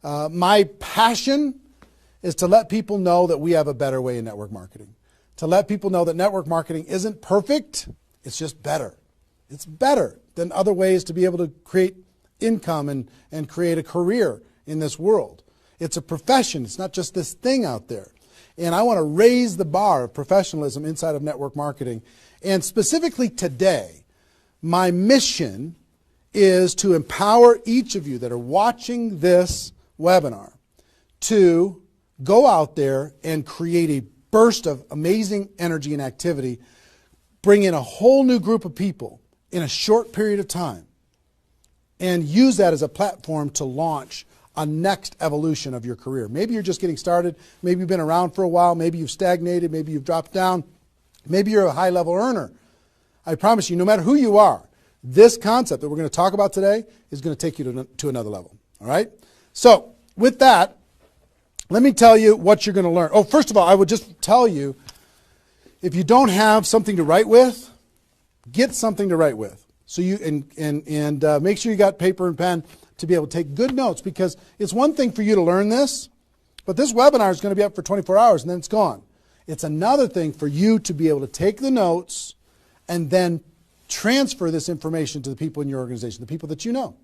My passion is to let people know that we have a better way in network marketing. To let people know that network marketing isn't perfect, it's just better. It's better than other ways to be able to create income and create a career in this world. It's a profession. It's not just this thing out there. And I want to raise the bar of professionalism inside of network marketing. And specifically today, my mission is to empower each of you that are watching this webinar to go out there and create a burst of amazing energy and activity, bring in a whole new group of people in a short period of time, and use that as a platform to launch a next evolution of your career. Maybe you're just getting started. Maybe you've been around for a while. Maybe you've stagnated. Maybe you've dropped down. Maybe you're a high-level earner. I promise you, no matter who you are, this concept that we're going to talk about today is going to take you to another level. All right? So with that, let me tell you what you're going to learn. Oh, first of all, I would just tell you, if you don't have something to write with, get something to write with. So you and make sure you got paper and pen to be able to take good notes, because it's one thing for you to learn this, but this webinar is going to be up for 24 hours and then it's gone. It's another thing for you to be able to take the notes and then transfer this information to the people in your organization, the people that you know.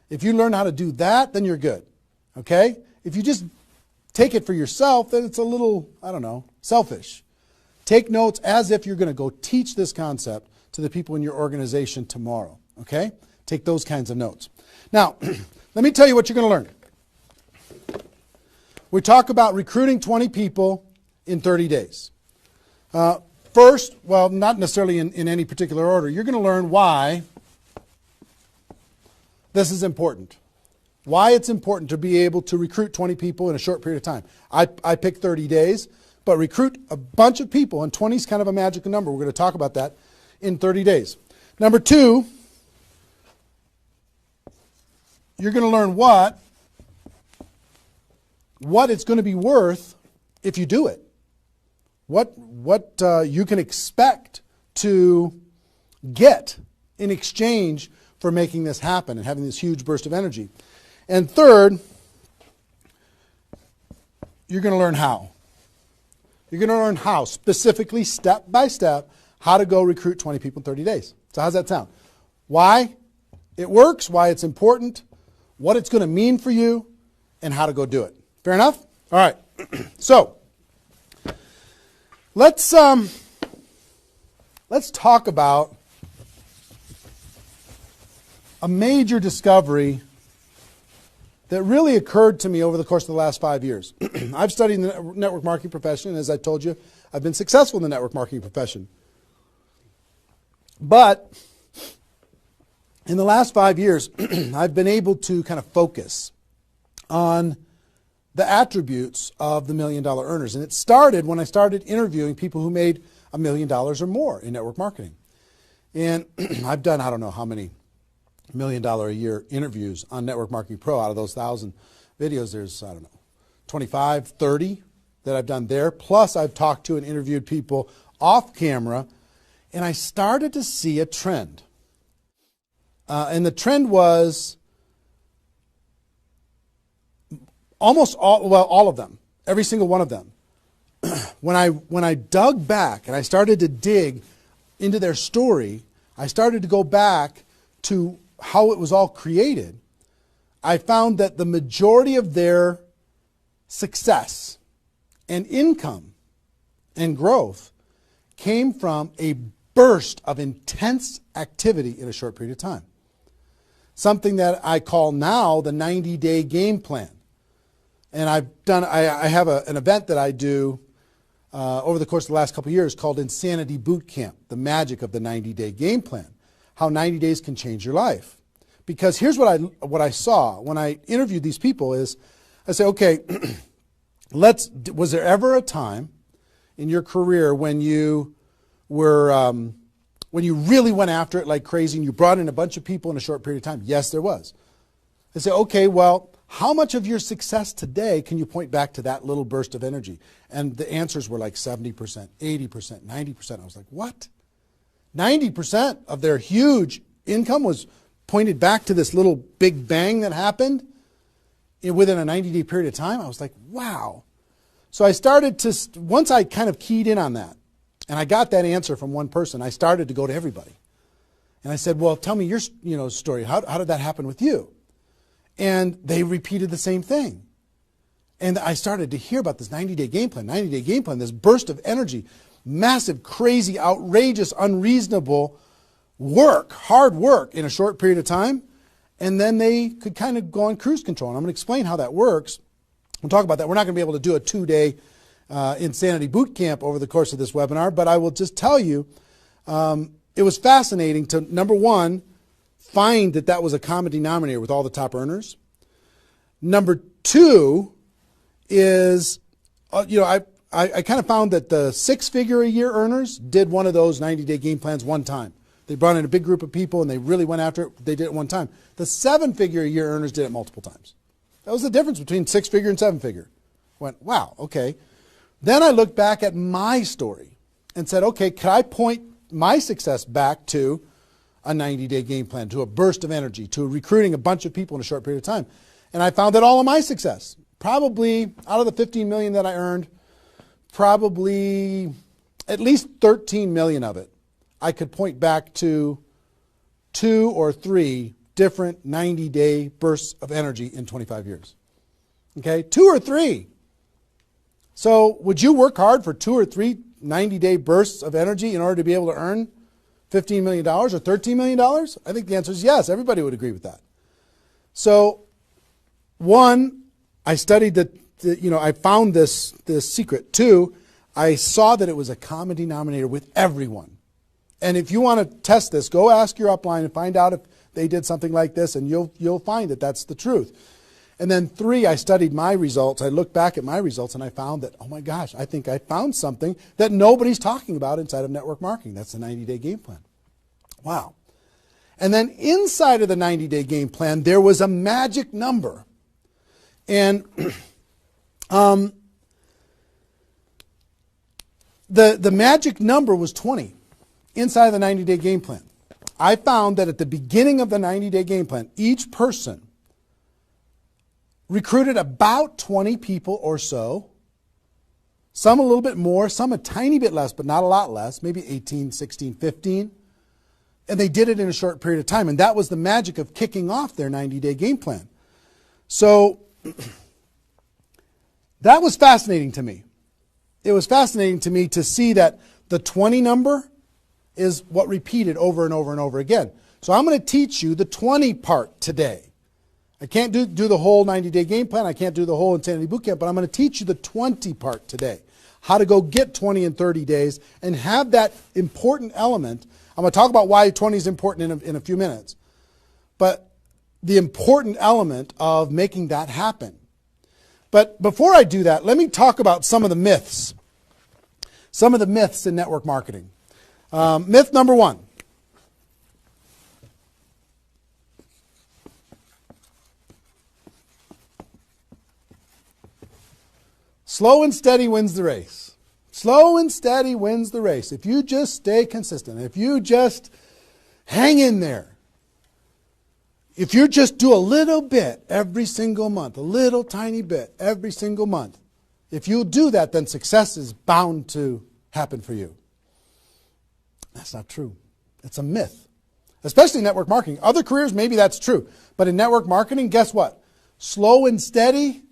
If you learn how to do that, then you're good. Okay? If you just take it for yourself, then it's a little, I don't know, selfish. Take notes as if you're going to go teach this concept to the people in your organization tomorrow. Okay? Take those kinds of notes. Now, let me tell you what you're going to learn. We talk about recruiting 20 people in 30 days. First, well, not necessarily in any particular order, you're going to learn why this is important. Why it's important to be able to recruit 20 people in a short period of time. I picked 30 days, but recruit a bunch of people, and 20 is kind of a magical number. We're going to talk about that in 30 days. Number two, you're going to learn what it's going to be worth if you do it. What you can expect to get in exchange for making this happen and having this huge burst of energy. And third, you're going to learn how. You're going to learn how, specifically, step by step, how to go recruit 20 people in 30 days. So how's that sound? Why it works, why it's important, what it's going to mean for you, and how to go do it. Fair enough? All right. So let's talk about a major discovery that really occurred to me over the course of the last 5 years. I've studied the network marketing profession, and as I told you, I've been successful in the network marketing profession. But in the last 5 years, I've been able to kind of focus on the attributes of the $1 million earners. And it started when I started interviewing people who made $1 million or more in network marketing. And I've done, I don't know how many $1 million a year interviews on Network Marketing Pro. Out of those 1,000 videos, there's, I don't know, 25, 30 that I've done there. Plus, I've talked to and interviewed people off camera, and I started to see a trend. And the trend was almost all of them, every single one of them. When I dug back and I started to dig into their story, I started to go back to how it was all created. I found that the majority of their success and income and growth came from a burst of intense activity in a short period of time. Something that I call now the 90-day game plan. And I have an event that I do over the course of the last couple of years called Insanity Boot Camp, the magic of the 90-day game plan, how 90 days can change your life. Because here's what I saw when I interviewed these people is, I say, okay, was there ever a time in your career when you were, when you really went after it like crazy and you brought in a bunch of people in a short period of time? Yes, there was. I say, okay, well, how much of your success today can you point back to that little burst of energy? And the answers were like 70%, 80%, 90%. I was like, what? 90% of their huge income was pointed back to this little big bang that happened? within a 90-day period of time. I was like, wow. So I started to, once I kind of keyed in on that, and I got that answer from one person, I started to go to everybody. And I said, well, tell me your story. How did that happen with you? And they repeated the same thing. And I started to hear about this 90-day game plan, this burst of energy, massive, crazy, outrageous, unreasonable work, hard work in a short period of time. And then they could kind of go on cruise control. And I'm going to explain how that works. We'll talk about that. We're not going to be able to do a 2-day insanity boot camp over the course of this webinar, but I will just tell you, it was fascinating to, number one, find that was a common denominator with all the top earners. Number two is, I kind of found that the 6-figure-a-year earners did one of those 90-day game plans one time. They brought in a big group of people and they really went after it. They did it one time. The 7-figure-a-year earners did it multiple times. That was the difference between 6-figure and 7-figure. Went, wow, okay. Then I looked back at my story and said, okay, could I point my success back to a 90-day game plan, to a burst of energy, to recruiting a bunch of people in a short period of time? And I found that all of my success, probably out of the 15 million that I earned, probably at least 13 million of it, I could point back to 2 or 3 different 90-day bursts of energy in 25 years. Okay, 2 or 3. So would you work hard for 2 or 3 90-day bursts of energy in order to be able to earn $15 million or $13 million? I think the answer is yes. Everybody would agree with that. So, one, I studied I found this secret. 2, I saw that it was a common denominator with everyone. And if you want to test this, go ask your upline and find out if they did something like this, and you'll find that that's the truth. And then 3, I studied my results. I looked back at my results and I found that, oh my gosh, I think I found something that nobody's talking about inside of network marketing. That's the 90-day game plan. Wow. And then inside of the 90-day game plan, there was a magic number. And the magic number was 20 inside of the 90-day game plan. I found that at the beginning of the 90-day game plan, each person recruited about 20 people or so, some a little bit more, some a tiny bit less, but not a lot less, maybe 18, 16, 15. And they did it in a short period of time. And that was the magic of kicking off their 90-day game plan. So that was fascinating to me. It was fascinating to me to see that the 20 number is what repeated over and over and over again. So I'm going to teach you the 20 part today. I can't do the whole 90-day game plan. I can't do the whole Insanity Bootcamp, but I'm going to teach you the 20 part today. How to go get 20 in 30 days and have that important element. I'm going to talk about why 20 is important in a few minutes. But the important element of making that happen. But before I do that, let me talk about some of the myths. Some of the myths in network marketing. Myth number 1. Slow and steady wins the race. Slow and steady wins the race. If you just stay consistent, if you just hang in there, if you just do a little bit every single month, a little tiny bit every single month, if you do that, then success is bound to happen for you. That's not true. It's a myth, especially in network marketing. Other careers, maybe that's true. But in network marketing, guess what? Slow and steady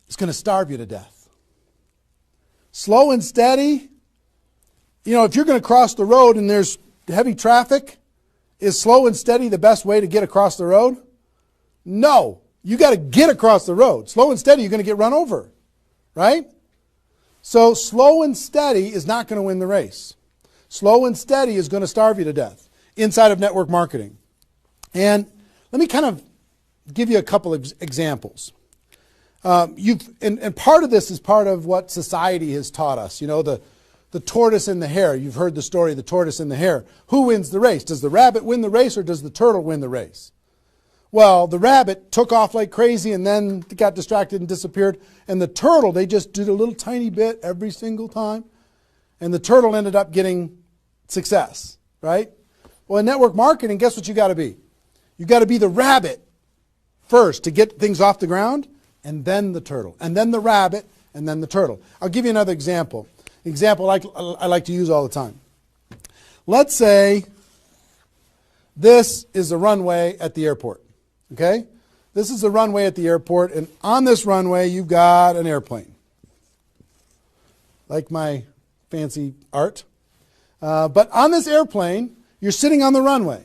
is going to starve you to death. Slow and steady, if you're going to cross the road and there's heavy traffic, is slow and steady the best way to get across the road? No. You got to get across the road. Slow and steady, you're going to get run over, right? So slow and steady is not going to win the race. Slow and steady is going to starve you to death inside of network marketing. And let me kind of give you a couple of examples. And part of this is part of what society has taught us. The tortoise and the hare. You've heard the story of the tortoise and the hare. Who wins the race? Does the rabbit win the race or does the turtle win the race? Well, the rabbit took off like crazy and then got distracted and disappeared. And the turtle, they just did a little tiny bit every single time. And the turtle ended up getting success, right? Well, in network marketing, guess what you got to be? You got to be the rabbit first to get things off the ground, and then the turtle, and then the rabbit, and then the turtle. I'll give you another example. Example I like to use all the time. Let's say this is a runway at the airport. Okay? This is a runway at the airport, and on this runway you've got an airplane. Like my fancy art. But on this airplane, you're sitting on the runway.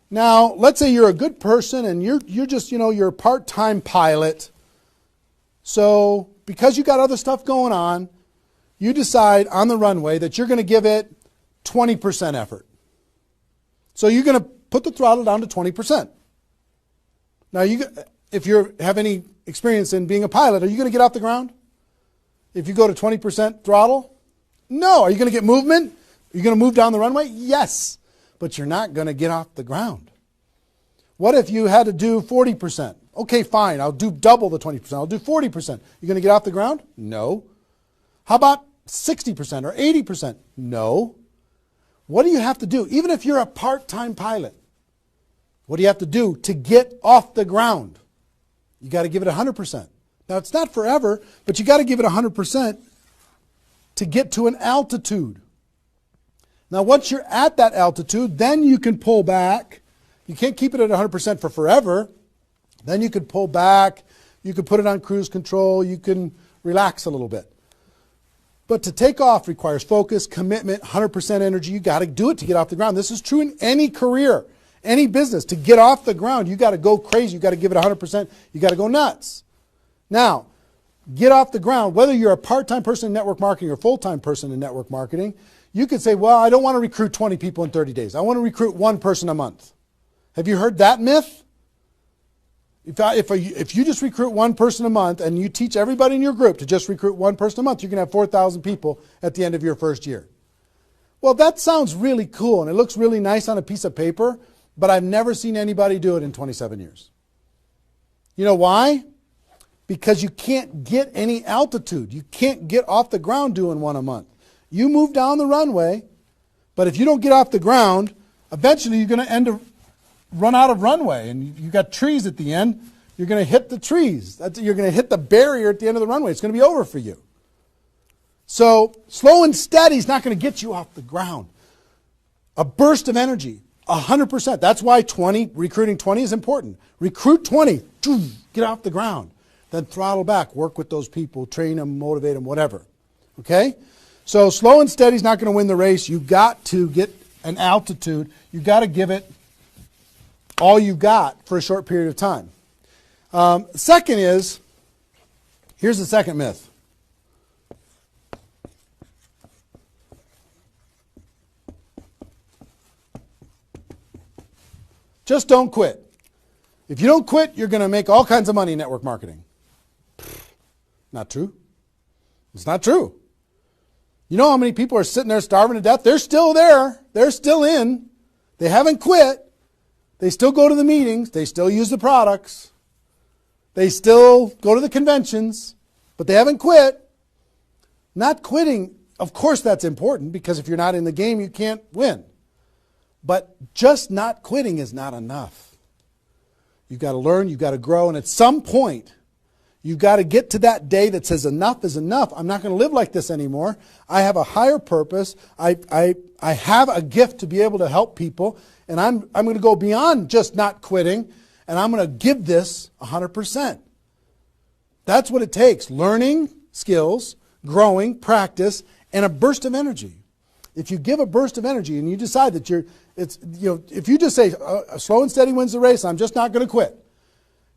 Now, let's say you're a good person and you're just, you're a part-time pilot. So, because you got other stuff going on, you decide on the runway that you're going to give it 20% effort. So you're going to put the throttle down to 20%. Now, if you have any experience in being a pilot, are you going to get off the ground? If you go to 20% throttle? No. Are you going to get movement? Are you going to move down the runway? Yes. But you're not going to get off the ground. What if you had to do 40%? Okay, fine. I'll do double the 20%. I'll do 40%. You going to get off the ground? No. How about 60% or 80%? No. What do you have to do? Even if you're a part-time pilot, what do you have to do to get off the ground? You got to give it 100%. Now, it's not forever, but you got to give it 100% to get to an altitude. Now, once you're at that altitude, then you can pull back. You can't keep it at 100% for forever. Then you could pull back. You could put it on cruise control. You can relax a little bit. But to take off requires focus, commitment, 100% energy. You got to do it to get off the ground. This is true in any career, any business. To get off the ground, you got to go crazy. You got to give it 100%. You got to go nuts. Now, get off the ground. Whether you're a part-time person in network marketing or a full-time person in network marketing, you could say, well, I don't want to recruit 20 people in 30 days. I want to recruit one person a month. Have you heard that myth? If you just recruit one person a month and you teach everybody in your group to just recruit one person a month, you're going to have 4,000 people at the end of your first year. Well, that sounds really cool and it looks really nice on a piece of paper, but I've never seen anybody do it in 27 years. You know why? Because you can't get any altitude. You can't get off the ground doing one a month. You move down the runway, but if you don't get off the ground, eventually you're going to run out of runway, and you've got trees at the end. You're going to hit the trees. You're going to hit the barrier at the end of the runway. It's going to be over for you. So slow and steady is not going to get you off the ground. A burst of energy, 100%. That's why recruiting 20 is important. Recruit 20, get off the ground. Then throttle back, work with those people, train them, motivate them, whatever. Okay? So slow and steady is not going to win the race. You've got to get an altitude. You've got to give it all you got for a short period of time. Second is, here's the second myth. Just don't quit. If you don't quit, you're going to make all kinds of money in network marketing. Not true. It's not true. You know how many people are sitting there starving to death? They're still there. They're still in. They haven't quit. They still go to the meetings. They still use the products. They still go to the conventions, but they haven't quit. Not quitting, of course that's important, because if you're not in the game, you can't win. But just not quitting is not enough. You've got to learn, you've got to grow, and at some point, you've got to get to that day that says enough is enough. I'm not going to live like this anymore. I have a higher purpose. I have a gift to be able to help people, and I'm going to go beyond just not quitting, and I'm going to give this 100%. That's what it takes. Learning skills, growing, practice, and a burst of energy. If you give a burst of energy and you decide that if you just say slow and steady wins the race, I'm just not going to quit.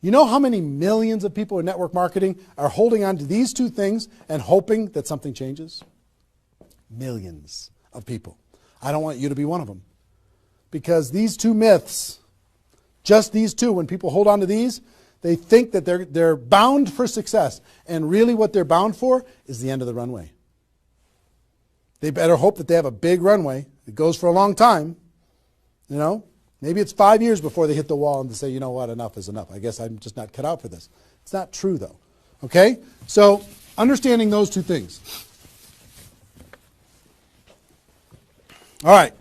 You know how many millions of people in network marketing are holding on to these two things and hoping that something changes? Millions of people. I don't want you to be one of them. Because these two myths, just these two, when people hold on to these, they think that they're bound for success. And really what they're bound for is the end of the runway. They better hope that they have a big runway. It goes for a long time. You know, maybe it's 5 years before they hit the wall and they say, you know what, enough is enough. I guess I'm just not cut out for this. It's not true, though. Okay? So, understanding those two things. All right.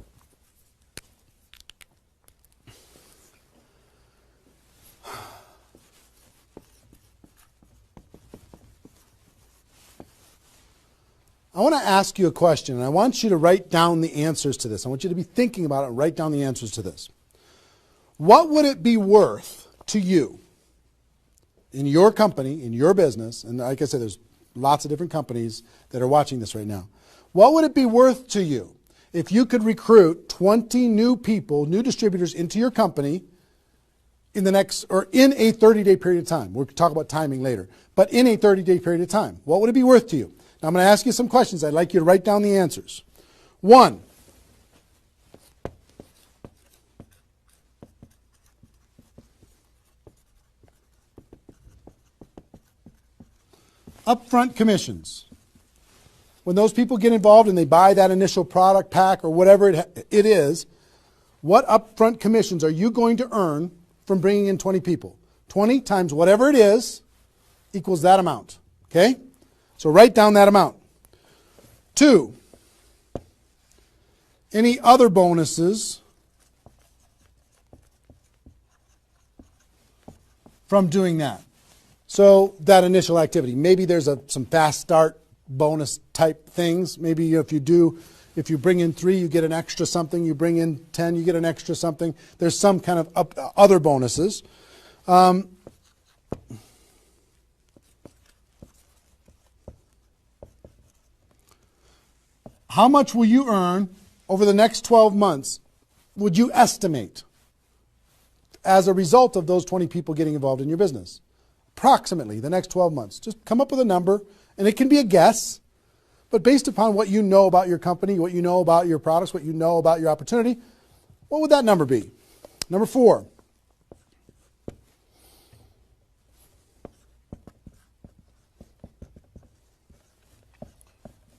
I want to ask you a question, and I want you to write down the answers to this. I want you to be thinking about it and write down the answers to this. What would it be worth to you in your company, in your business, and like I said, there's lots of different companies that are watching this right now. What would it be worth to you if you could recruit 20 new people, new distributors into your company in the next, or in a 30-day period of time? We'll talk about timing later, but in a 30-day period of time. What would it be worth to you? Now I'm going to ask you some questions. I'd like you to write down the answers. 1, upfront commissions. When those people get involved and they buy that initial product pack or whatever it is, what upfront commissions are you going to earn from bringing in 20 people? 20 times whatever it is equals that amount. Okay? So write down that amount. 2, any other bonuses from doing that? So that initial activity, maybe there's some fast start bonus type things. Maybe if you bring in 3, you get an extra something. You bring in 10, you get an extra something. There's some kind of other bonuses. How much will you earn over the next 12 months, would you estimate, as a result of those 20 people getting involved in your business? Approximately the next 12 months. Just come up with a number, and it can be a guess, but based upon what you know about your company, what you know about your products, what you know about your opportunity, what would that number be? Number 4.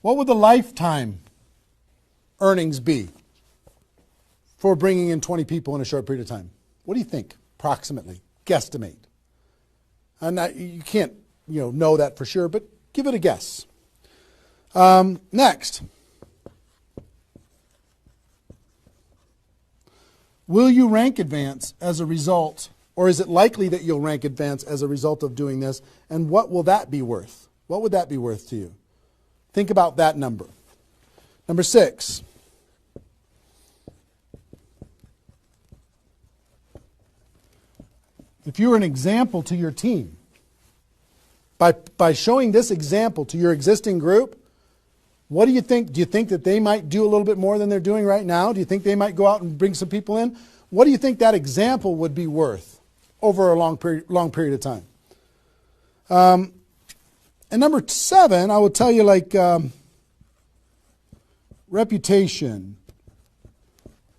What would the lifetime earnings be for bringing in 20 people in a short period of time? What do you think, approximately? Guesstimate. And you can't know that for sure, but give it a guess. Next. Will you rank advance as a result, or is it likely that you'll rank advance as a result of doing this? And what will that be worth? What would that be worth to you? Think about that number. Number 6. If you're an example to your team, by showing this example to your existing group, what do you think? Do you think that they might do a little bit more than they're doing right now? Do you think they might go out and bring some people in? What do you think that example would be worth over a long period of time? And number 7, I will tell you, like reputation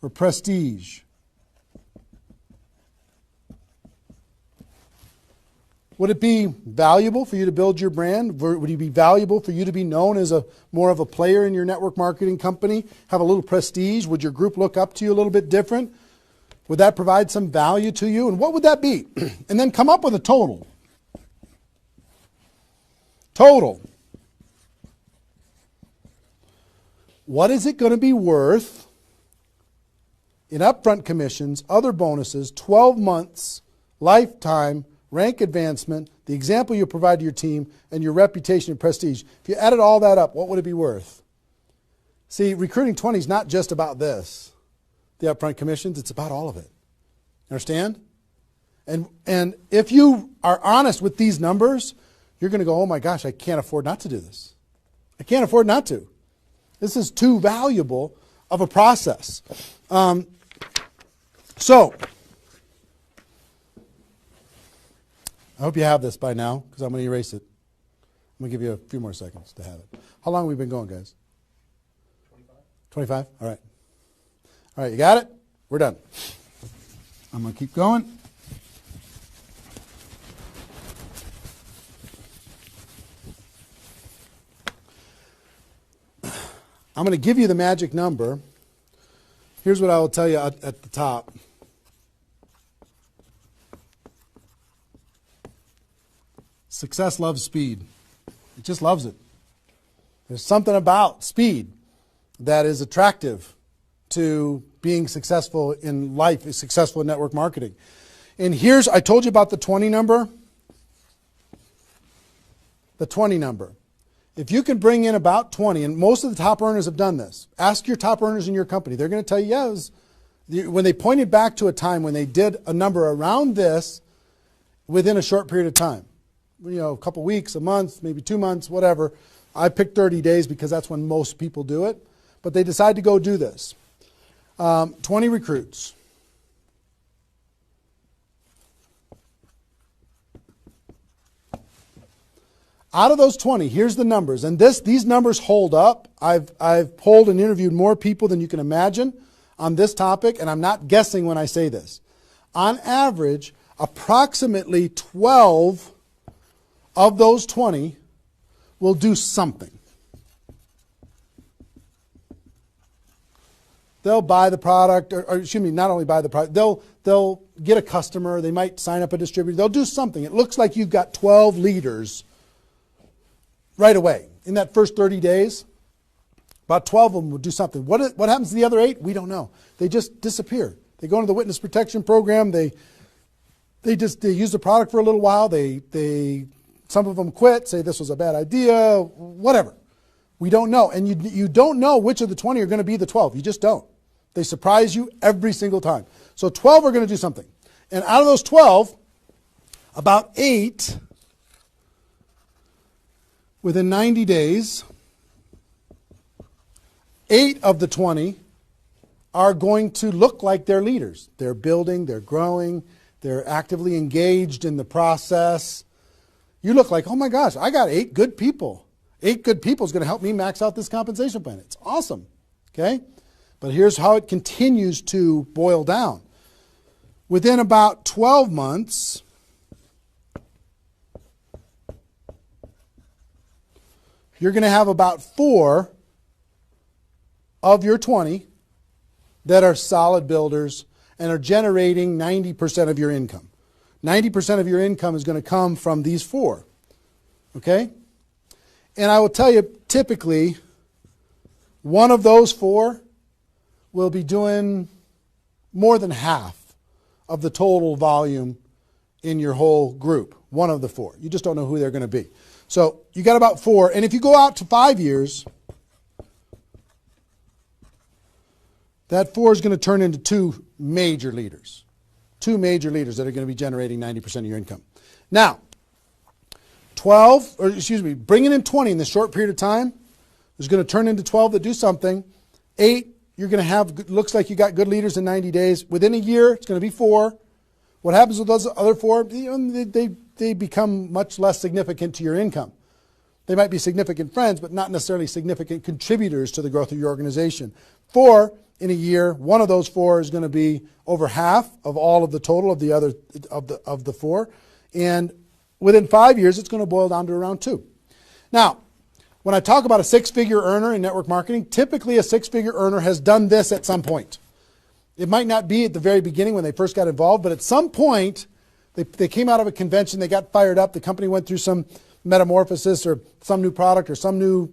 or prestige. Would it be valuable for you to build your brand? Would it be valuable for you to be known as more of a player in your network marketing company? Have a little prestige? Would your group look up to you a little bit different? Would that provide some value to you? And what would that be? And then come up with a total. Total. What is it going to be worth in upfront commissions, other bonuses, 12 months, lifetime, rank advancement, the example you provide to your team, and your reputation and prestige? If you added all that up, what would it be worth? See, recruiting 20 is not just about this, the upfront commissions. It's about all of it. Understand? And if you are honest with these numbers, you're going to go, oh my gosh, I can't afford not to do this. I can't afford not to. This is too valuable of a process. So, I hope you have this by now, because I'm going to erase it. I'm going to give you a few more seconds to have it. How long have we been going, guys? 25? All right. All right, you got it? We're done. I'm going to keep going. I'm going to give you the magic number. Here's what I will tell you at the top. Success loves speed. It just loves it. There's something about speed that is attractive to being successful in life, successful in network marketing. And I told you about the 20 number. The 20 number. If you can bring in about 20, and most of the top earners have done this, ask your top earners in your company. They're going to tell you, yeah, when they pointed back to a time when they did a number around this within a short period of time, a couple weeks, a month, maybe 2 months, whatever. I picked 30 days because that's when most people do it. But they decide to go do this. 20 recruits. Out of those 20, here's the numbers. And these numbers hold up. I've polled and interviewed more people than you can imagine on this topic, and I'm not guessing when I say this. On average, approximately 12 of those 20 will do something. They'll buy the product, or excuse me, not only buy the product, they'll get a customer, they might sign up a distributor, they'll do something. It looks like you've got 12 leaders right away. In that first 30 days, about 12 of them will do something. What happens to the other 8? We don't know. They just disappear. They go into the witness protection program, they use the product for a little while, some of them quit, say this was a bad idea, whatever. We don't know. And you don't know which of the 20 are going to be the 12. You just don't. They surprise you every single time. So 12 are going to do something. And out of those 12, about 8, within 90 days, 8 of the 20 are going to look like they're leaders. They're building, they're growing, they're actively engaged in the process. You look like, oh my gosh, I got 8 good people. 8 good people is going to help me max out this compensation plan. It's awesome. Okay? But here's how it continues to boil down. Within about 12 months, you're going to have about 4 of your 20 that are solid builders and are generating 90% of your income. 90% of your income is going to come from these 4. Okay? And I will tell you, typically, one of those 4 will be doing more than half of the total volume in your whole group. One of the 4. You just don't know who they're going to be. So you got about 4. And if you go out to 5 years, that 4 is going to turn into 2 major leaders. 2 major leaders that are going to be generating 90% of your income. Now, bringing in 20 in this short period of time is going to turn into 12 that do something. 8, you're going to have, looks like you got good leaders in 90 days. Within a year, it's going to be 4. What happens with those other 4? They become much less significant to your income. They might be significant friends, but not necessarily significant contributors to the growth of your organization. 4 in a year, one of those 4 is going to be over half of all of the total of the other of the 4, and within 5 years, it's going to boil down to around 2. Now, when I talk about a 6-figure earner in network marketing, typically a 6-figure earner has done this at some point. It might not be at the very beginning when they first got involved, but at some point, they came out of a convention, they got fired up, the company went through some metamorphosis or some new product or some new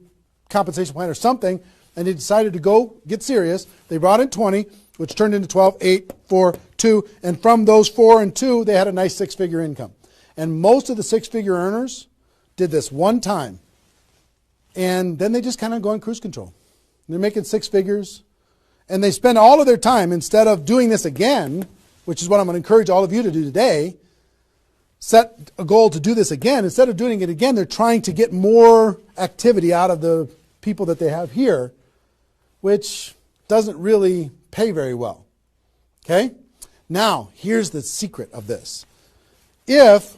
compensation plan or something, and they decided to go get serious. They brought in 20, which turned into 12, 8, 4, 2, and from those 4 and 2, they had a nice 6-figure income. And most of the 6-figure earners did this one time, and then they just kind of go on cruise control. They're making 6 figures, and they spend all of their time, instead of doing this again, which is what I'm going to encourage all of you to do today, set a goal to do this again. Instead of doing it again, they're trying to get more activity out of the people that they have here, which doesn't really pay very well. Okay? Now, here's the secret of this. If,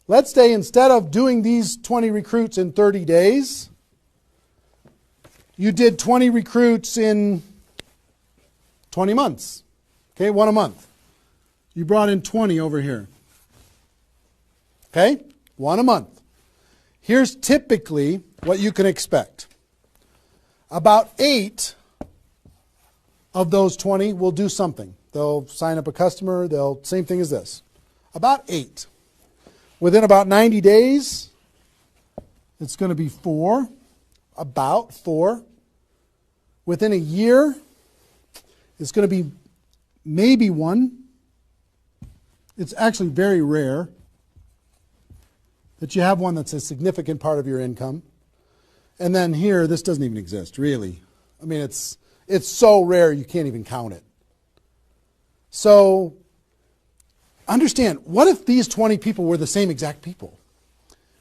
let's say instead of doing these 20 recruits in 30 days, you did 20 recruits in 20 months. Okay, 1 a month. You brought in 20 over here. Okay, 1 a month. Here's typically what you can expect. About 8 of those 20 will do something. They'll sign up a customer. Same thing as this. About 8. Within about 90 days, it's going to be 4. About 4. Within a year, it's going to be maybe 1. It's actually very rare that you have one that's a significant part of your income. And then here, this doesn't even exist, really. I mean, it's so rare you can't even count it. So understand, what if these 20 people were the same exact people?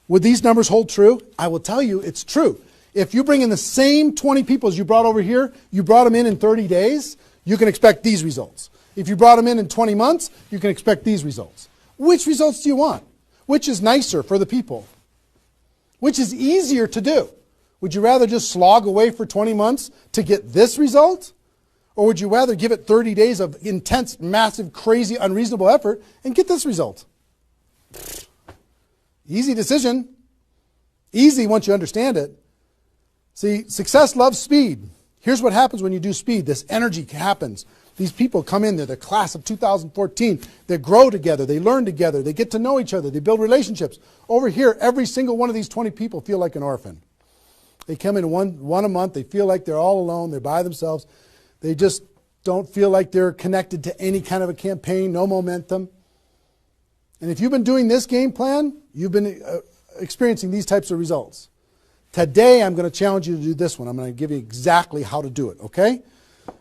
Would these numbers hold true? I will tell you it's true. If you bring in the same 20 people as you brought over here, you brought them in 30 days, you can expect these results. If you brought them in 20 months, you can expect these results. Which results do you want? Which is nicer for the people? Which is easier to do? Would you rather just slog away for 20 months to get this result? Or would you rather give it 30 days of intense, massive, crazy, unreasonable effort and get this result? Easy decision. Easy once you understand it. See, success loves speed. Here's what happens when you do speed. This energy happens. These people come in, they're the class of 2014. They grow together, they learn together, they get to know each other, they build relationships. Over here, every single one of these 20 people feel like an orphan. They come in one a month, they feel like they're all alone, they're by themselves. They just don't feel like they're connected to any kind of a campaign, no momentum. And if you've been doing this game plan, you've been experiencing these types of results. Today, I'm going to challenge you to do this one. I'm going to give you exactly how to do it, okay?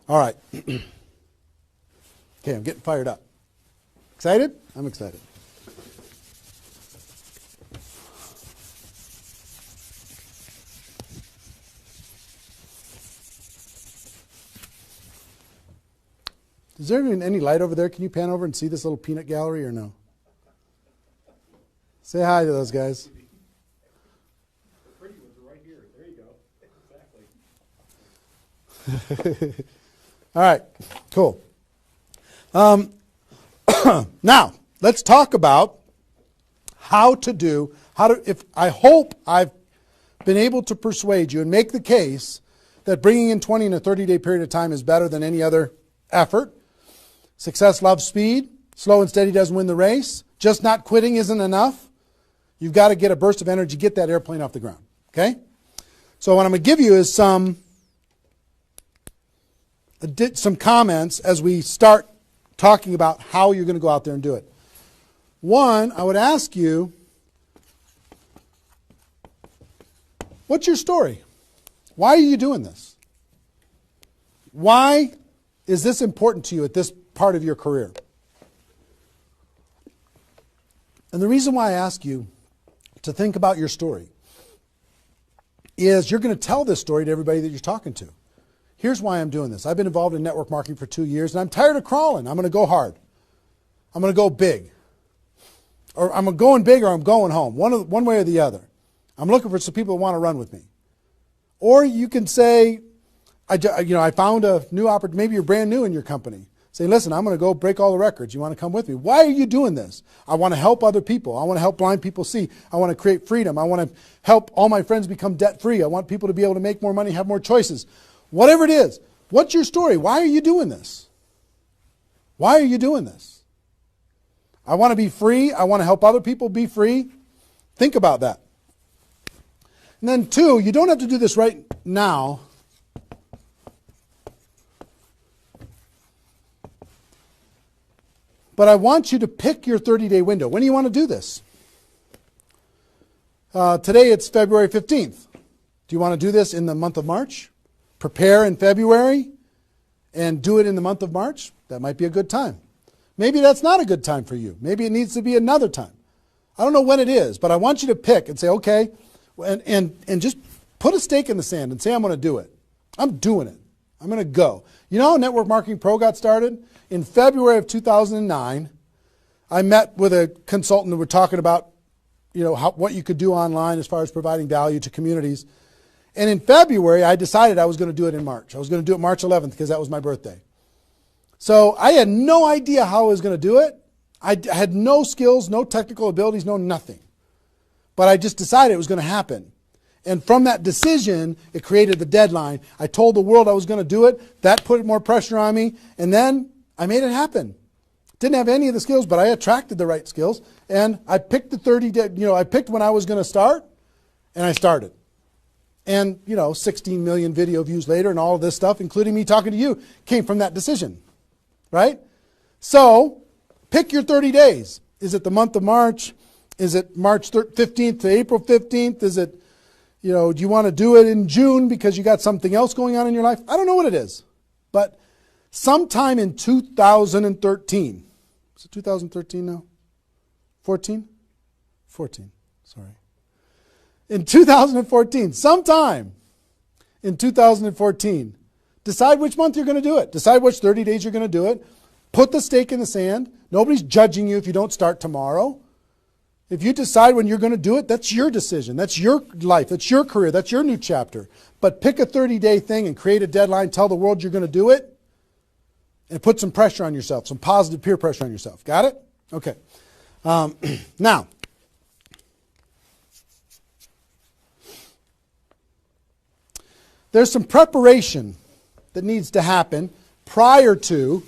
All right. Okay, I'm getting fired up. Excited? I'm excited. Is there even any light over there? Can you pan over and see this little peanut gallery or no? Say hi to those guys. The pretty ones are right here. There you go. Exactly. All right, cool. Now, let's talk about I hope I've been able to persuade you and make the case that bringing in 20 in a 30-day period of time is better than any other effort. Success loves speed. Slow and steady doesn't win the race. Just not quitting isn't enough. You've got to get a burst of energy, get that airplane off the ground. Okay? So what I'm going to give you is some comments as we start talking about how you're going to go out there and do it. One, I would ask you, what's your story? Why are you doing this? Why is this important to you at this part of your career? And the reason why I ask you to think about your story is you're going to tell this story to everybody that you're talking to. Here's why I'm doing this. I've been involved in network marketing for 2 years, and I'm tired of crawling. I'm going to go hard. I'm going to go big. Or I'm going big or I'm going home, one way or the other. I'm looking for some people that want to run with me. Or you can say, I found a new opportunity. Maybe you're brand new in your company. Say, listen, I'm going to go break all the records. You want to come with me? Why are you doing this? I want to help other people. I want to help blind people see. I want to create freedom. I want to help all my friends become debt-free. I want people to be able to make more money, have more choices. Whatever it is, what's your story? Why are you doing this? Why are you doing this? I want to be free. I want to help other people be free. Think about that. And then two, you don't have to do this right now. But I want you to pick your 30-day window. When do you want to do this? Today it's February 15th. Do you want to do this in the month of March? Prepare in February and do it in the month of March? That might be a good time. Maybe that's not a good time for you. Maybe it needs to be another time. I don't know when it is, but I want you to pick and say, okay, and just put a stake in the sand and say, I'm going to do it. I'm doing it. I'm going to go. You know how Network Marketing Pro got started? In February of 2009, I met with a consultant and we're talking about, what you could do online as far as providing value to communities. And in February, I decided I was going to do it in March. I was going to do it March 11th because that was my birthday. So I had no idea how I was going to do it. I had no skills, no technical abilities, no nothing. But I just decided it was going to happen. And from that decision, it created the deadline. I told the world I was going to do it. That put more pressure on me. And then I made it happen. Didn't have any of the skills, but I attracted the right skills. And I picked the 30-day, I picked when I was going to start, and I started. And, 16 million video views later and all of this stuff, including me talking to you, came from that decision. Right? So, pick your 30 days. Is it the month of March? Is it March 15th to April 15th? Is it, do you want to do it in June because you got something else going on in your life? I don't know what it is. But sometime in 2013, is it 2013 now? 14? 14, sorry. In 2014, sometime in 2014, decide which month you're going to do it. Decide which 30 days you're going to do it. Put the stake in the sand. Nobody's judging you if you don't start tomorrow. If you decide when you're going to do it, that's your decision. That's your life. That's your career. That's your new chapter. But pick a 30-day thing and create a deadline. Tell the world you're going to do it. And put some pressure on yourself, some positive peer pressure on yourself. Got it? Okay. Now, there's some preparation that needs to happen prior to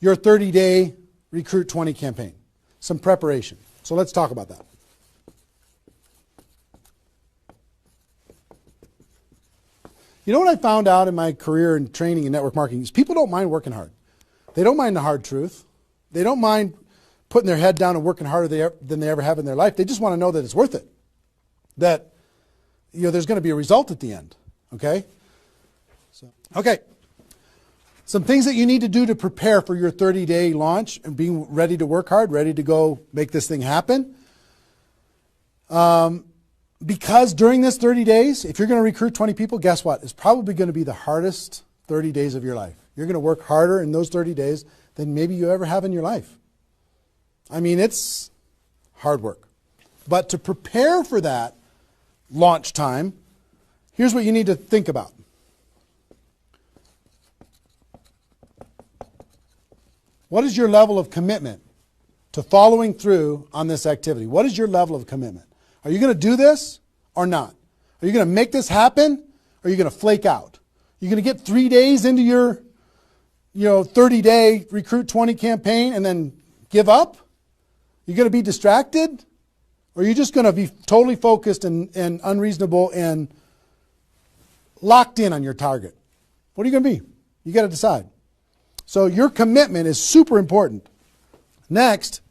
your 30-day Recruit 20 campaign. Some preparation. So let's talk about that. You know what I found out in my career in training and network marketing is people don't mind working hard. They don't mind the hard truth. They don't mind putting their head down and working harder than they ever have in their life. They just want to know that it's worth it. That there's going to be a result at the end. Okay? Okay. Some things that you need to do to prepare for your 30-day launch and being ready to work hard, ready to go make this thing happen. Because during this 30 days, if you're going to recruit 20 people, guess what? It's probably going to be the hardest 30 days of your life. You're going to work harder in those 30 days than maybe you ever have in your life. I mean, it's hard work. But to prepare for that launch time, here's what you need to think about. What is your level of commitment to following through on this activity? What is your level of commitment? Are you going to do this or not? Are you going to make this happen or are you going to flake out? You're going to get 3 days into your 30-day Recruit 20 campaign and then give up? You're going to be distracted? Or are you just going to be totally focused and unreasonable and locked in on your target? What are you going to be? You got to decide. So your commitment is super important. Next,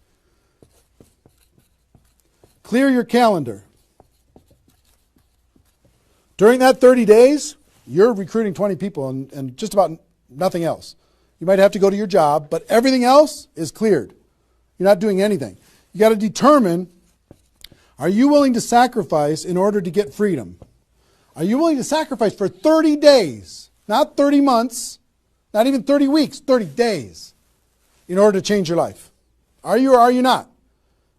clear your calendar. During that 30 days, you're recruiting 20 people and just about nothing else. You might have to go to your job, but everything else is cleared. You're not doing anything. You got to determine, are you willing to sacrifice in order to get freedom? Are you willing to sacrifice for 30 days, not 30 months, not even 30 weeks, 30 days, in order to change your life? Are you or are you not?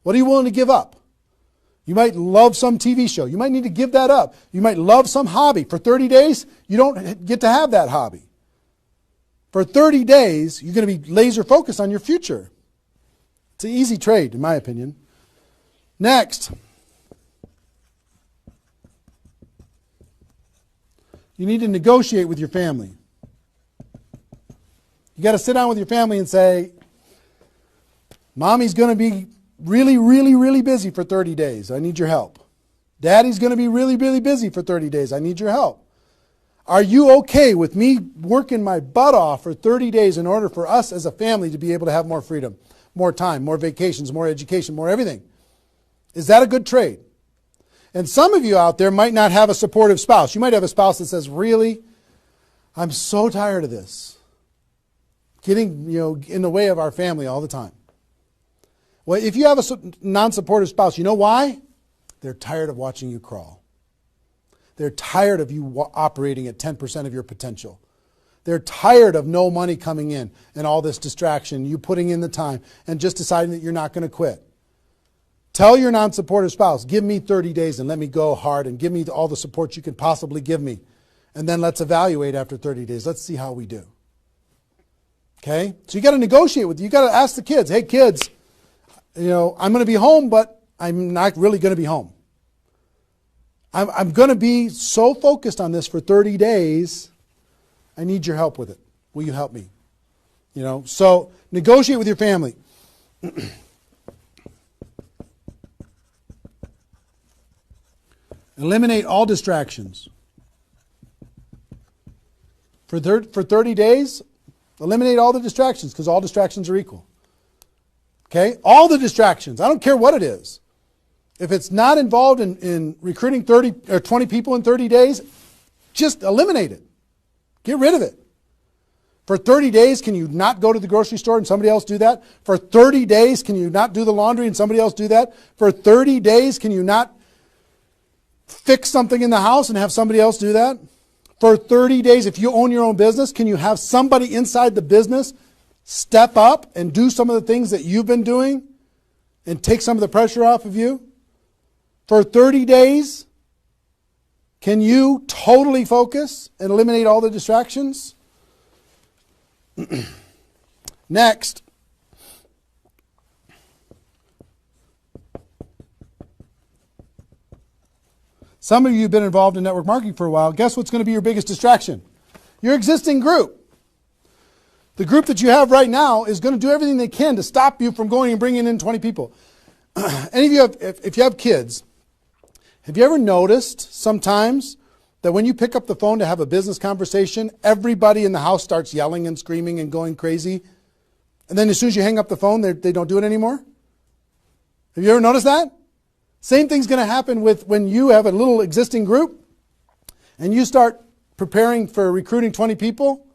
What are you willing to give up? You might love some TV show. You might need to give that up. You might love some hobby. For 30 days, you don't get to have that hobby. For 30 days, you're going to be laser focused on your future. It's an easy trade, in my opinion. Next, you need to negotiate with your family. You got to sit down with your family and say, Mommy's going to be really, really, really busy for 30 days. I need your help. Daddy's going to be really, really busy for 30 days. I need your help. Are you okay with me working my butt off for 30 days in order for us as a family to be able to have more freedom, more time, more vacations, more education, more everything? Is that a good trade? And some of you out there might not have a supportive spouse. You might have a spouse that says, really, I'm so tired of this. Getting in the way of our family all the time. Well, if you have a non-supportive spouse, you know why? They're tired of watching you crawl. They're tired of you operating at 10% of your potential. They're tired of no money coming in and all this distraction, you putting in the time and just deciding that you're not going to quit. Tell your non-supportive spouse, give me 30 days and let me go hard and give me all the support you can possibly give me. And then let's evaluate after 30 days. Let's see how we do. Okay? So you got to negotiate with, you got to ask the kids, hey kids, I'm going to be home, but I'm not really going to be home. I'm going to be so focused on this for 30 days. I need your help with it. Will you help me? So negotiate with your family. Eliminate all distractions. For 30 days, eliminate all the distractions because all distractions are equal. Okay? All the distractions. I don't care what it is. If it's not involved in recruiting 30 or 20 people in 30 days, just eliminate it. Get rid of it. For 30 days, can you not go to the grocery store and somebody else do that? For 30 days, can you not do the laundry and somebody else do that? For 30 days, can you not fix something in the house and have somebody else do that? For 30 days, if you own your own business, can you have somebody inside the business step up and do some of the things that you've been doing and take some of the pressure off of you? For 30 days, can you totally focus and eliminate all the distractions? Next, some of you have been involved in network marketing for a while. Guess what's going to be your biggest distraction? Your existing group. The group that you have right now is going to do everything they can to stop you from going and bringing in 20 people. Any of you have, if you have kids, have you ever noticed sometimes that when you pick up the phone to have a business conversation, everybody in the house starts yelling and screaming and going crazy? And then as soon as you hang up the phone, they don't do it anymore? Have you ever noticed that? Same thing's going to happen with when you have a little existing group and you start preparing for recruiting 20 people.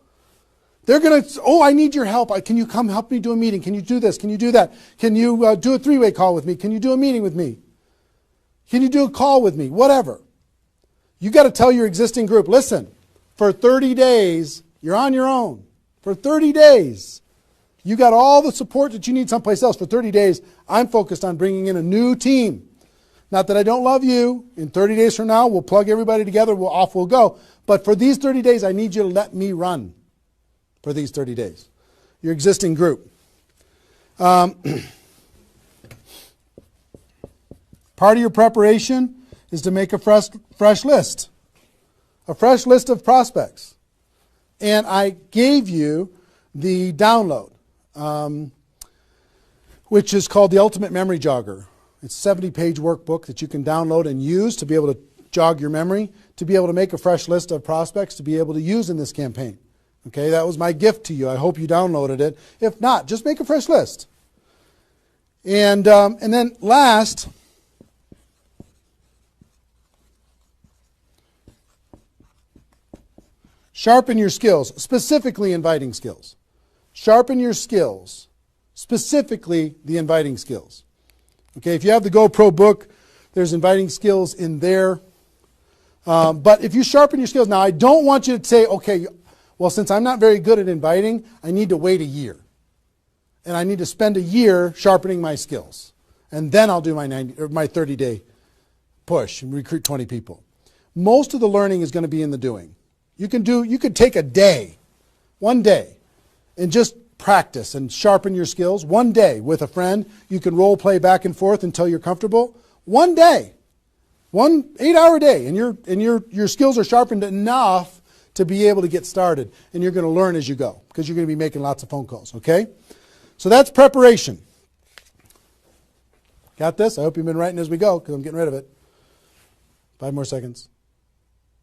They're going to, oh, I need your help. Can you come help me do a meeting? Can you do this? Can you do that? Can you do a three-way call with me? Can you do a meeting with me? Can you do a call with me? Whatever. You got to tell your existing group, listen, for 30 days, you're on your own. For 30 days, you got all the support that you need someplace else. For 30 days, I'm focused on bringing in a new team. Not that I don't love you. In 30 days from now, we'll plug everybody together, off we'll go. But for these 30 days, I need you to let me run for these 30 days. Your existing group. Part of your preparation is to make a fresh list. A fresh list of prospects. And I gave you the download, which is called the Ultimate Memory Jogger. It's a 70-page workbook that you can download and use to be able to jog your memory, to be able to make a fresh list of prospects to be able to use in this campaign. Okay, that was my gift to you. I hope you downloaded it. If not, just make a fresh list. And then last, sharpen your skills, specifically inviting skills. Sharpen your skills, specifically the inviting skills. Okay, if you have the GoPro book, there's inviting skills in there. But if you sharpen your skills, now I don't want you to say, okay, well, since I'm not very good at inviting, I need to wait a year. And I need to spend a year sharpening my skills. And then I'll do my 30-day push and recruit 20 people. Most of the learning is going to be in the doing. You could take a day, one day, and just practice and sharpen your skills. One day with a friend, you can role play back and forth until you're comfortable. One day, 1 8-hour day, and your skills are sharpened enough to be able to get started. And you're going to learn as you go because you're going to be making lots of phone calls, okay? So that's preparation. Got this? I hope you've been writing as we go because I'm getting rid of it. 5 more seconds.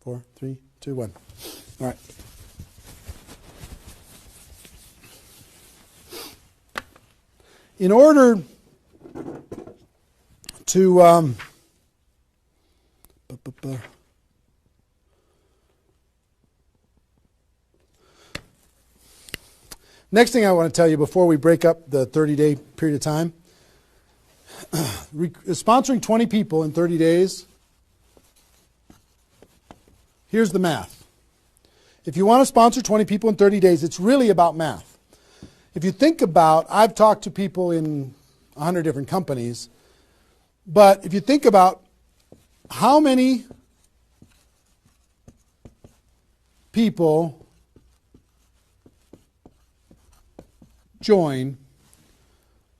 4, 3, 2, 1. All right. In order to next thing I want to tell you before we break up the 30-day period of time, sponsoring 20 people in 30 days, here's the math. If you want to sponsor 20 people in 30 days, it's really about math. If you think about, I've talked to people in 100 different companies, but if you think about how many people join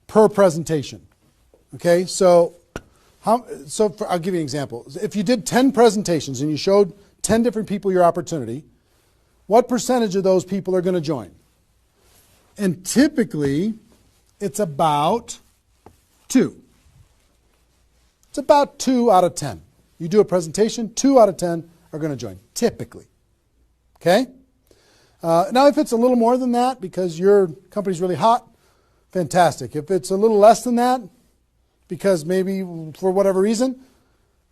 per presentation. Okay, so I'll give you an example. If you did 10 presentations and you showed 10 different people your opportunity, what percentage of those people are going to join? And typically, it's about 2. It's about 2 out of 10. You do a presentation, 2 out of 10 are going to join, typically. Okay? Now, if it's a little more than that because your company's really hot, fantastic. If it's a little less than that, because maybe for whatever reason,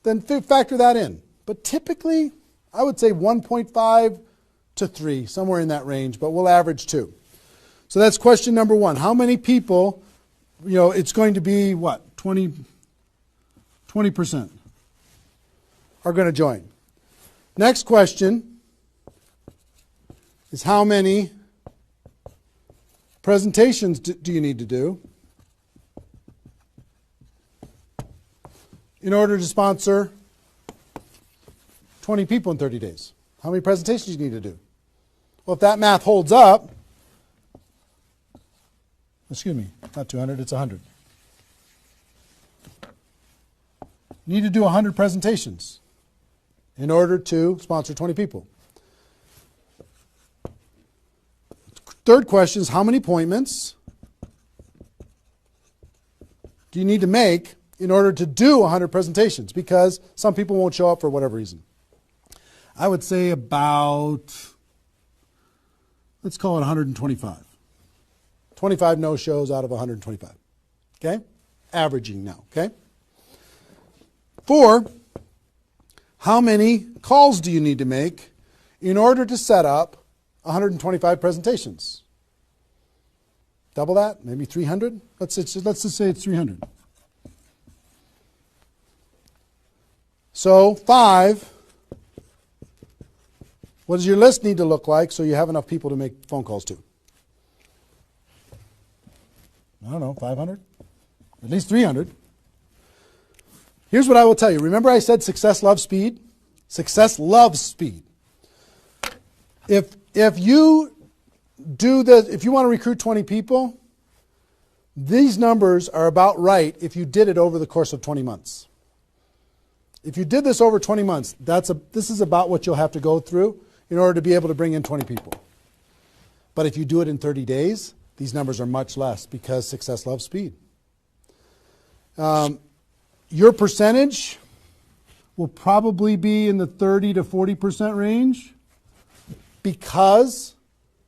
then factor that in. But typically, I would say 1.5 to 3, somewhere in that range, but we'll average 2. So that's question number 1. How many people, it's going to be what? 20% are going to join. Next question is how many presentations do you need to do in order to sponsor 20 people in 30 days? How many presentations do you need to do? Well, if that math holds up, excuse me, not 200, it's 100. You need to do 100 presentations in order to sponsor 20 people. Third question is how many appointments do you need to make in order to do 100 presentations? Because some people won't show up for whatever reason. I would say about, let's call it 125. 25 no-shows out of 125. Okay? Averaging now. Okay? 4, how many calls do you need to make in order to set up 125 presentations? Double that? Maybe 300? Let's just say it's 300. So 5, what does your list need to look like so you have enough people to make phone calls to? I don't know, 500? At least 300. Here's what I will tell you. Remember I said success loves speed? Success loves speed. If you want to recruit 20 people, these numbers are about right if you did it over the course of 20 months. If you did this over 20 months, this is about what you'll have to go through in order to be able to bring in 20 people. But if you do it in 30 days, these numbers are much less because success loves speed. Your percentage will probably be in the 30 to 40% range because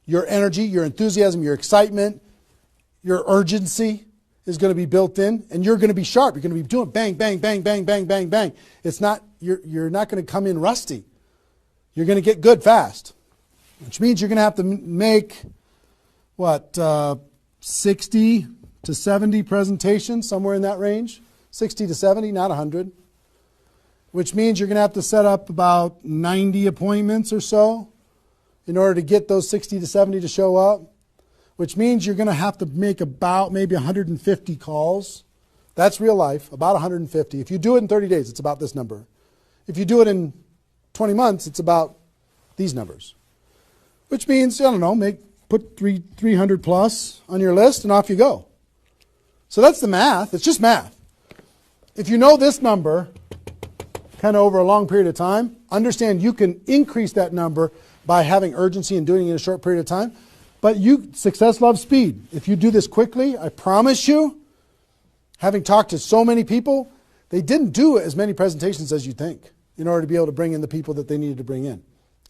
your energy, your enthusiasm, your excitement, your urgency is going to be built in, and you're going to be sharp. You're going to be doing bang, bang, bang, bang, bang, bang, bang. It's not, you're not going to come in rusty. You're going to get good fast, which means you're going to have to make, 60 to 70 presentations, somewhere in that range. 60 to 70, not 100. Which means you're going to have to set up about 90 appointments or so in order to get those 60 to 70 to show up. Which means you're going to have to make about maybe 150 calls. That's real life, about 150. If you do it in 30 days, it's about this number. If you do it in 20 months, it's about these numbers. Which means, put 300 plus on your list and off you go. So that's the math. It's just math. If you know this number kind of over a long period of time, understand you can increase that number by having urgency and doing it in a short period of time. But success loves speed. If you do this quickly, I promise you, having talked to so many people, they didn't do as many presentations as you think in order to be able to bring in the people that they needed to bring in.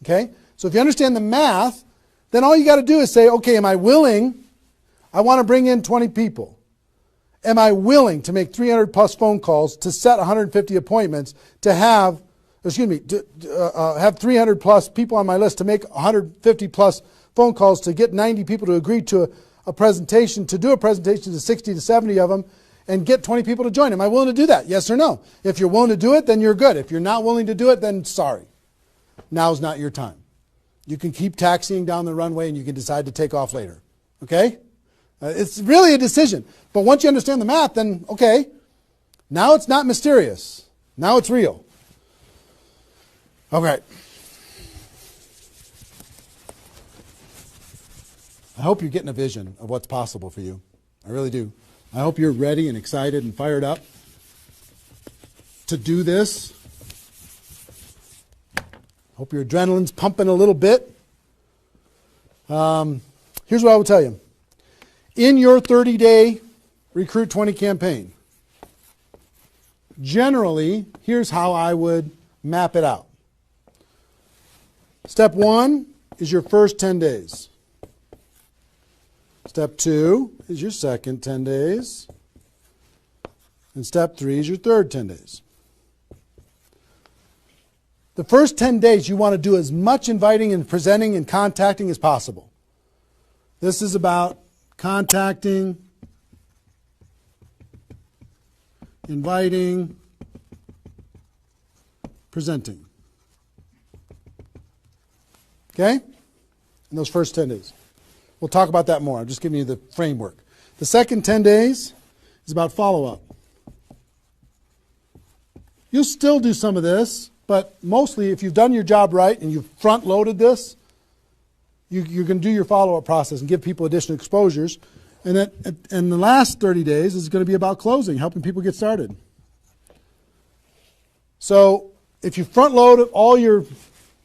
Okay? So if you understand the math, then all you got to do is say, okay, am I willing? I want to bring in 20 people. Am I willing to make 300 plus phone calls to set 150 appointments to have 300 plus people on my list to make 150 plus phone calls to get 90 people to agree to a presentation, to do a presentation to 60 to 70 of them and get 20 people to join? Am I willing to do that? Yes or no? If you're willing to do it, then you're good. If you're not willing to do it, then sorry. Now's not your time. You can keep taxiing down the runway and you can decide to take off later. Okay? It's really a decision. But once you understand the math, then okay, now it's not mysterious. Now it's real. Okay. I hope you're getting a vision of what's possible for you. I really do. I hope you're ready and excited and fired up to do this. Hope your adrenaline's pumping a little bit. Here's what I will tell you. In your 30-day Recruit 20 campaign, generally, here's how I would map it out. Step 1 is your first 10 days. Step 2 is your second 10 days. And step 3 is your third 10 days. The first 10 days you want to do as much inviting and presenting and contacting as possible. This is about contacting, inviting, presenting. Okay? In those first 10 days. We'll talk about that more. I'm just giving you the framework. The second 10 days is about follow-up. You'll still do some of this, but mostly if you've done your job right and you've front-loaded this, you're going to do your follow-up process and give people additional exposures. And the last 30 days is going to be about closing, helping people get started. So if you front-load all your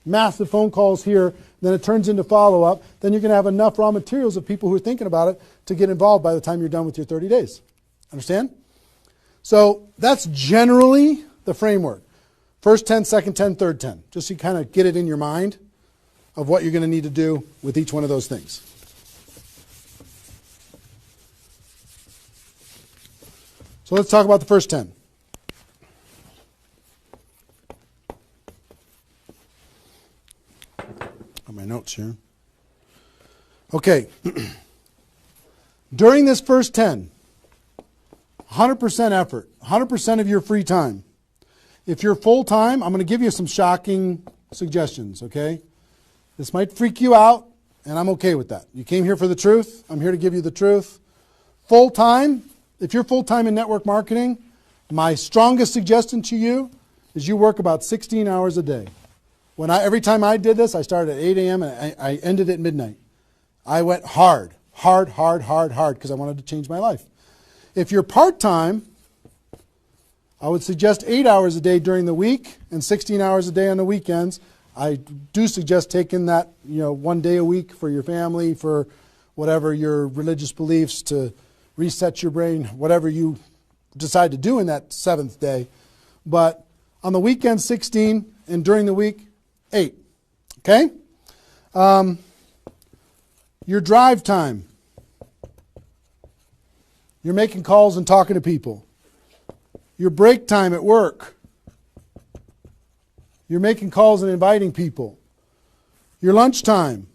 massive phone calls here, then it turns into follow-up, then you're going to have enough raw materials of people who are thinking about it to get involved by the time you're done with your 30 days. Understand? So that's generally the framework. First 10, second 10, third 10. Just so you kind of get it in your mind of what you're going to need to do with each one of those things. So let's talk about the first 10. On my notes here. Okay. During this first 10, 100% effort, 100% of your free time. If you're full-time, I'm going to give you some shocking suggestions, okay? This might freak you out, and I'm okay with that. You came here for the truth. I'm here to give you the truth. Full-time, if you're full-time in network marketing, my strongest suggestion to you is you work about 16 hours a day. Every time I did this, I started at 8 a.m. and I ended at midnight. I went hard, because I wanted to change my life. If you're part-time, I would suggest 8 hours a day during the week and 16 hours a day on the weekends. I do suggest taking that, 1 day a week for your family, for whatever your religious beliefs, to reset your brain, whatever you decide to do in that 7th day. But on the weekend, 16, and during the week, 8. Okay? Your drive time. You're making calls and talking to people. Your break time at work. You're making calls and inviting people. Your lunchtime.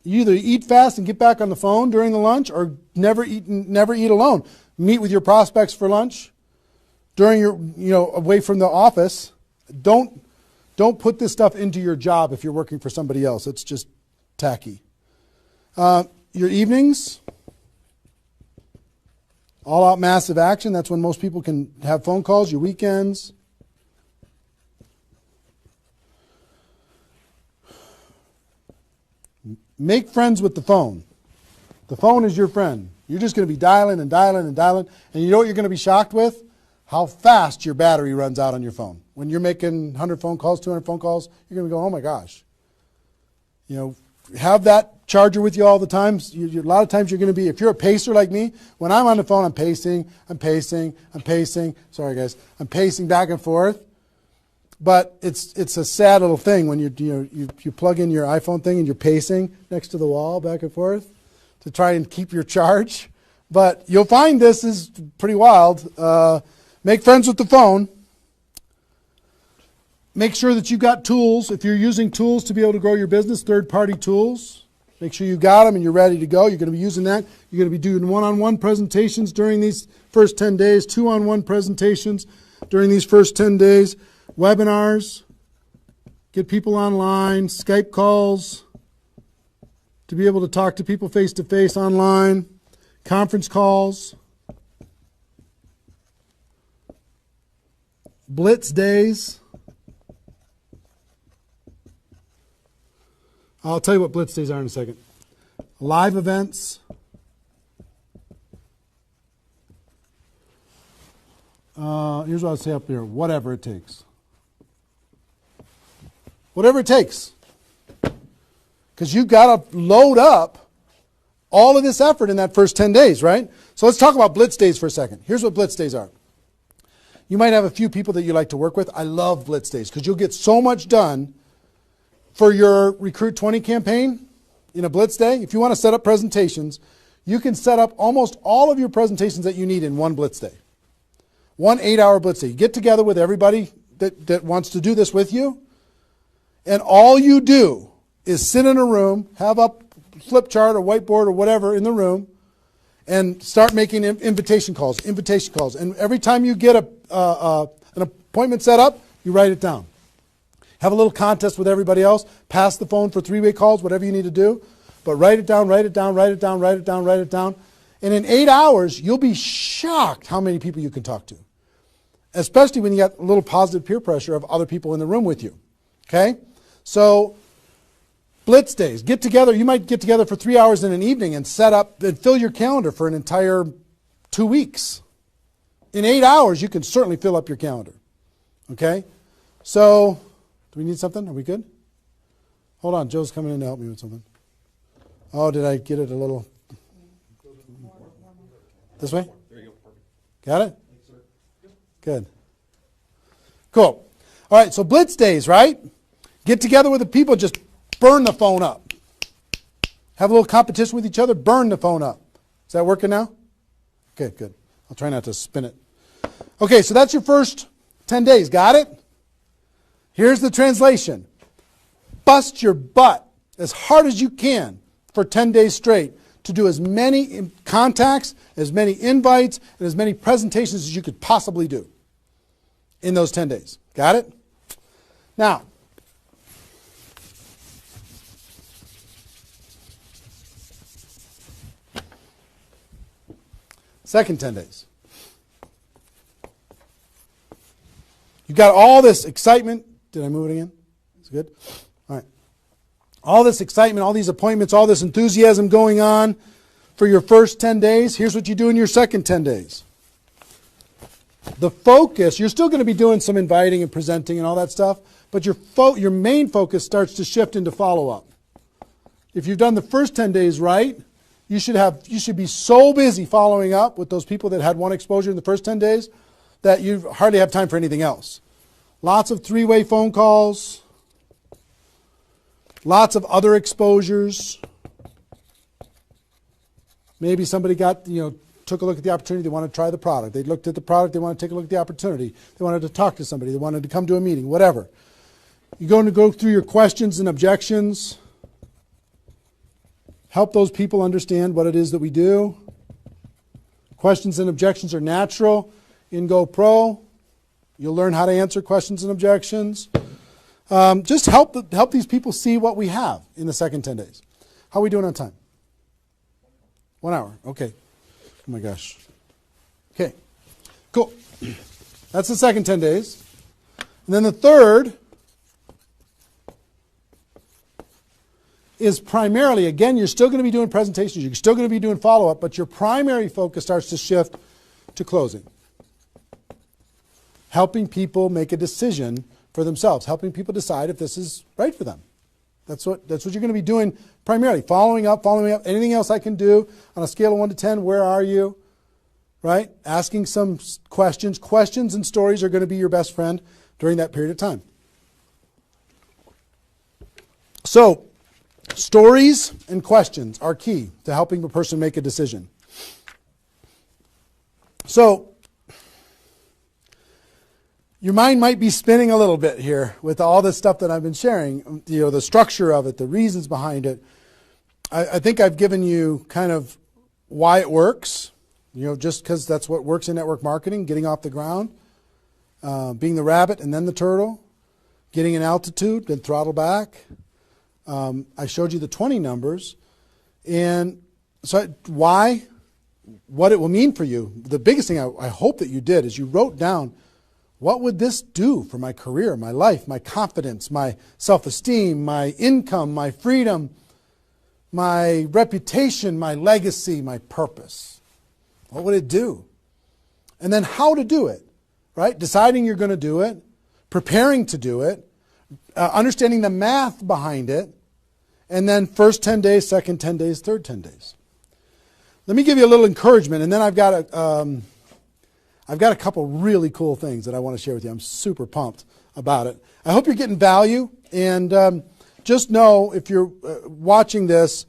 You either eat fast and get back on the phone during the lunch, or never eat alone. Meet with your prospects for lunch during your, away from the office. Don't put this stuff into your job if you're working for somebody else. It's just tacky. Your evenings. All out massive action. That's when most people can have phone calls. Your weekends. Make friends with the phone. The phone is your friend. You're just going to be dialing and dialing and dialing. And you know what you're going to be shocked with? How fast your battery runs out on your phone. When you're making 100 phone calls, 200 phone calls, you're going to be going, oh my gosh. Have that charger with you all the time. A lot of times you're going to be, if you're a pacer like me, when I'm on the phone, I'm pacing. Sorry guys. I'm pacing back and forth. But it's a sad little thing when you plug in your iPhone thing and you're pacing next to the wall back and forth to try and keep your charge. But you'll find this is pretty wild. Make friends with the phone. Make sure that you've got tools. If you're using tools to be able to grow your business, third-party tools, make sure you got them and you're ready to go. You're going to be using that. You're going to be doing one-on-one presentations during these first 10 days, two-on-one presentations during these first 10 days, webinars, get people online, Skype calls to be able to talk to people face-to-face online, conference calls, Blitz Days. I'll tell you what Blitz Days are in a second. Live events. Here's what I'll say up here. Whatever it takes. Whatever it takes. Because you've got to load up all of this effort in that first 10 days, right? So let's talk about Blitz Days for a second. Here's what Blitz Days are. You might have a few people that you like to work with. I love Blitz Days because you'll get so much done for your Recruit 20 campaign in a Blitz Day, if you want to set up presentations, you can set up almost all of your presentations that you need in one Blitz Day. 1 8-hour Blitz Day. You get together with everybody that wants to do this with you, and all you do is sit in a room, have a flip chart or whiteboard or whatever in the room, and start making invitation calls. And every time you get an appointment set up, you write it down. Have a little contest with everybody else. Pass the phone for 3-way calls, whatever you need to do. But write it down, write it down, write it down, write it down, write it down. And in 8 hours, you'll be shocked how many people you can talk to. Especially when you got a little positive peer pressure of other people in the room with you. Okay? So, Blitz Days. Get together. You might get together for 3 hours in an evening and set up and fill your calendar for an entire 2 weeks. In 8 hours, you can certainly fill up your calendar. Okay? So, do we need something? Are we good? Hold on. Joe's coming in to help me with something. Oh, did I get it a little? This way? There you go. Perfect. Got it? Good. Cool. All right, so Blitz Days, right? Get together with the people, just burn the phone up. Have a little competition with each other, burn the phone up. Is that working now? Okay, good. I'll try not to spin it. Okay, so that's your first 10 days. Got it? Here's the translation. Bust your butt as hard as you can for 10 days straight to do as many contacts, as many invites, and as many presentations as you could possibly do in those 10 days. Got it? Now, second 10 days. You got all this excitement. Did I move it again? It's good? All right. All this excitement, all these appointments, all this enthusiasm going on for your first 10 days. Here's what you do in your second 10 days. The focus, you're still going to be doing some inviting and presenting and all that stuff, but your main focus starts to shift into follow-up. If you've done the first 10 days right, you should be so busy following up with those people that had one exposure in the first 10 days that you hardly have time for anything else. Lots of 3-way phone calls, lots of other exposures. Maybe somebody took a look at the opportunity, they want to try the product. They looked at the product, they want to take a look at the opportunity. They wanted to talk to somebody, they wanted to come to a meeting, whatever. You're going to go through your questions and objections. Help those people understand what it is that we do. Questions and objections are natural in GoPro. You'll learn how to answer questions and objections. Just help these people see what we have in the second 10 days. How are we doing on time? 1 hour. Okay. Oh my gosh. Okay. Cool. That's the second 10 days. And then the third is primarily, again, you're still going to be doing presentations, you're still going to be doing follow-up, but your primary focus starts to shift to closing. Helping people make a decision for themselves, helping people decide if this is right for them. That's what you're going to be doing primarily, following up. Anything else I can do on a scale of 1 to 10, where are you? Right? Asking some questions. Questions and stories are going to be your best friend during that period of time. So, stories and questions are key to helping a person make a decision. So, your mind might be spinning a little bit here with all this stuff that I've been sharing, the structure of it, the reasons behind it. I think I've given you kind of why it works, just because that's what works in network marketing, getting off the ground, being the rabbit and then the turtle, getting an altitude, then throttle back. I showed you the 20 numbers. And so why, what it will mean for you. The biggest thing I hope that you did is you wrote down, what would this do for my career, my life, my confidence, my self-esteem, my income, my freedom, my reputation, my legacy, my purpose? What would it do? And then how to do it, right? Deciding you're going to do it, preparing to do it, understanding the math behind it, and then first 10 days, second 10 days, third 10 days. Let me give you a little encouragement, and then I've got a couple really cool things that I want to share with you. I'm super pumped about it. I hope you're getting value, and just know if you're watching this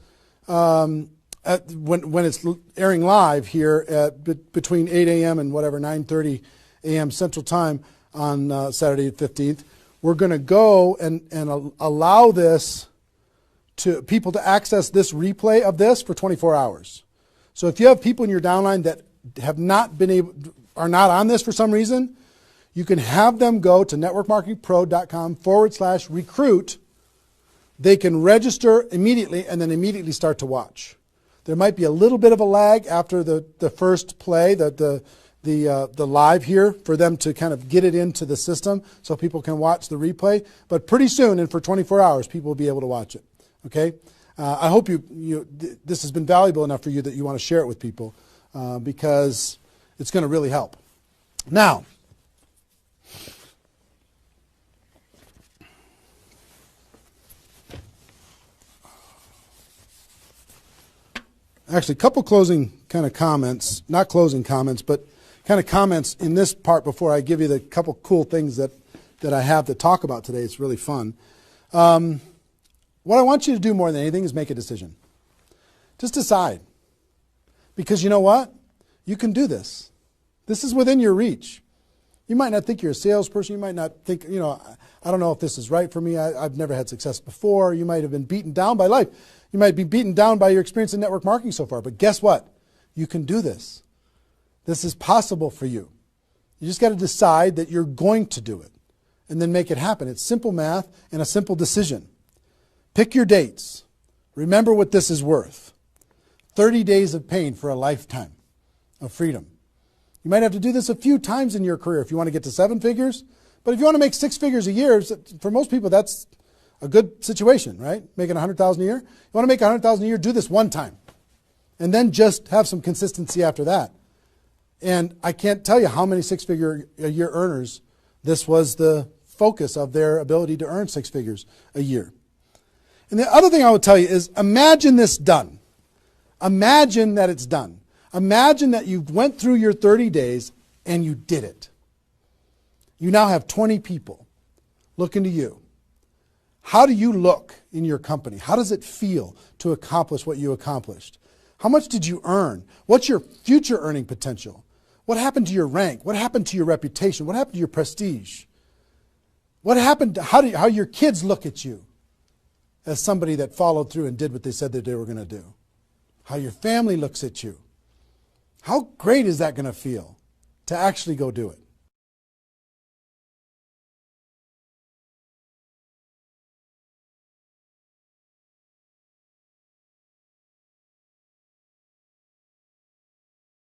when it's airing live here at between 8 a.m. and whatever 9:30 a.m. Central Time on Saturday the 15th, we're going to go and allow this to people to access this replay of this for 24 hours. So if you have people in your downline that have not been able, are not on this for some reason, you can have them go to networkmarketingpro.com/recruit. They can register immediately and then immediately start to watch. There might be a little bit of a lag after the first play, the live here, for them to kind of get it into the system so people can watch the replay. But pretty soon, and for 24 hours, people will be able to watch it. Okay? I hope this has been valuable enough for you that you want to share it with people because it's going to really help. Now, actually, a couple closing kind of comments, not closing comments, but kind of comments in this part before I give you the couple cool things that I have to talk about today. It's really fun. What I want you to do more than anything is make a decision. Just decide. Because you know what? You can do this. This is within your reach. You might not think you're a salesperson. You might not think, I don't know if this is right for me. I've never had success before. You might have been beaten down by life. You might be beaten down by your experience in network marketing so far. But guess what? You can do this. This is possible for you. You just got to decide that you're going to do it and then make it happen. It's simple math and a simple decision. Pick your dates. Remember what this is worth. 30 days of pain for a lifetime of freedom. You might have to do this a few times in your career if you want to get to 7 figures. But if you want to make 6 figures a year, for most people, that's a good situation, right? Making $100,000 a year. You want to make $100,000 a year, do this one time. And then just have some consistency after that. And I can't tell you how many 6-figure a year earners this was the focus of their ability to earn 6 figures a year. And the other thing I would tell you is imagine this done. Imagine that it's done. Imagine that you went through your 30 days and you did it. You now have 20 people looking to you. How do you look in your company? How does it feel to accomplish what you accomplished? How much did you earn? What's your future earning potential? What happened to your rank? What happened to your reputation? What happened to your prestige? What happened to how your kids look at you as somebody that followed through and did what they said that they were going to do? How your family looks at you? How great is that going to feel to actually go do it?